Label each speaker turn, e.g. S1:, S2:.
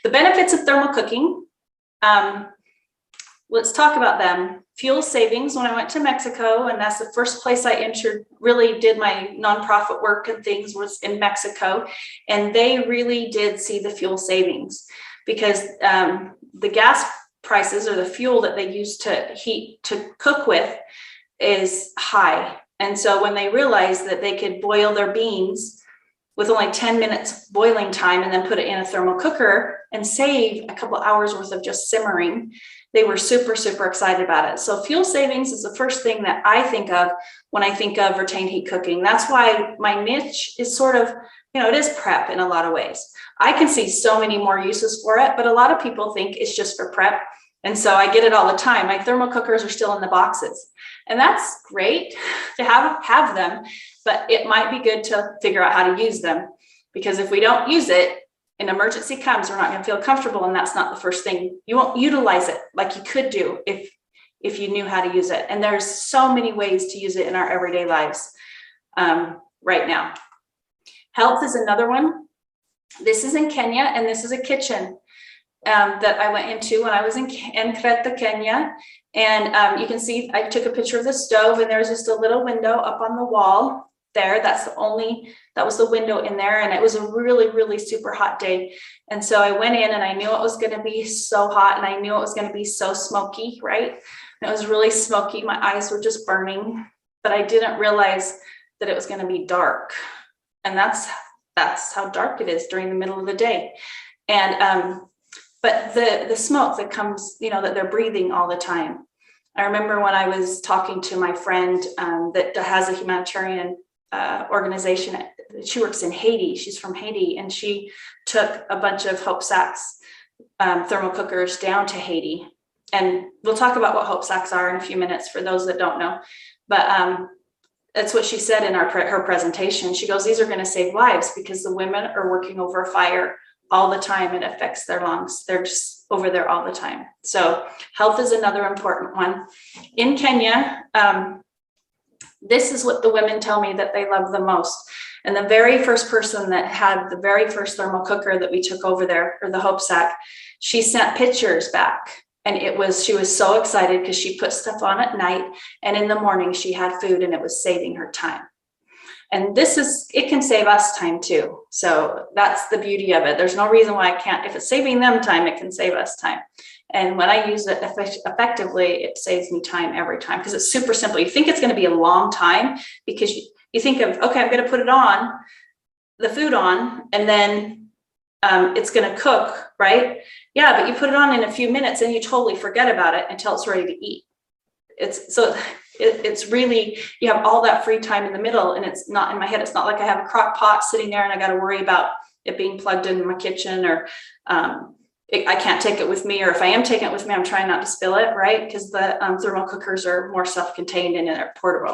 S1: The benefits of thermal cooking. Let's talk about them. Fuel savings. When I went to Mexico, and that's the first place I really did my nonprofit work and things, was in Mexico. And they really did see the fuel savings, because the gas prices, or the fuel that they use to cook with, is high. And so when they realized that they could boil their beans with only 10 minutes boiling time and then put it in a thermal cooker and save a couple hours worth of just simmering, they were super, super excited about it. So fuel savings is the first thing that I think of when I think of retained heat cooking. That's why my niche is sort of, it is prep in a lot of ways. I can see so many more uses for it, but a lot of people think it's just for prep. And so I get it all the time. My thermal cookers are still in the boxes, and that's great to have them, but it might be good to figure out how to use them, because if we don't use it, an emergency comes, we're not going to feel comfortable, and that's not the first thing. You won't utilize it like you could do if you knew how to use it. And there's so many ways to use it in our everyday lives right now. Health is another one. This is in Kenya, and this is a kitchen that I went into when I was in Creta, Kenya. And you can see I took a picture of the stove, and there's just a little window up on the wall there. That was the window in there. And it was a really, really super hot day. And so I went in, and I knew it was going to be so hot, and I knew it was going to be so smoky, right? And it was really smoky. My eyes were just burning, but I didn't realize that it was going to be dark. And that's how dark it is during the middle of the day. And, but the smoke that comes, that they're breathing all the time. I remember when I was talking to my friend that has a humanitarian organization. She works in Haiti. She's from Haiti, and she took a bunch of Hope Sacks thermal cookers down to Haiti. And we'll talk about what Hope Sacks are in a few minutes for those that don't know. But that's what she said in her presentation. She goes, these are going to save lives, because the women are working over a fire all the time. It affects their lungs. They're just over there all the time. So health is another important one. In Kenya, this is what the women tell me that they love the most. And the very first person that had the very first thermal cooker that we took over there, or the Hope Sack, she sent pictures back. And she was so excited because she put stuff on at night, and in the morning she had food, and it was saving her time. And it can save us time too. So that's the beauty of it. There's no reason why I can't. If it's saving them time, it can save us time. And when I use it effectively, it saves me time every time, because it's super simple. You think it's going to be a long time because you think of, okay, I'm going to put the food on, and then it's going to cook, right? Yeah, but you put it on in a few minutes and you totally forget about it until it's ready to eat. It's really, you have all that free time in the middle, and it's not in my head. It's not like I have a crock pot sitting there and I got to worry about it being plugged into my kitchen, or I can't take it with me, or if I am taking it with me, I'm trying not to spill it, right? Because the thermal cookers are more self-contained and they're portable.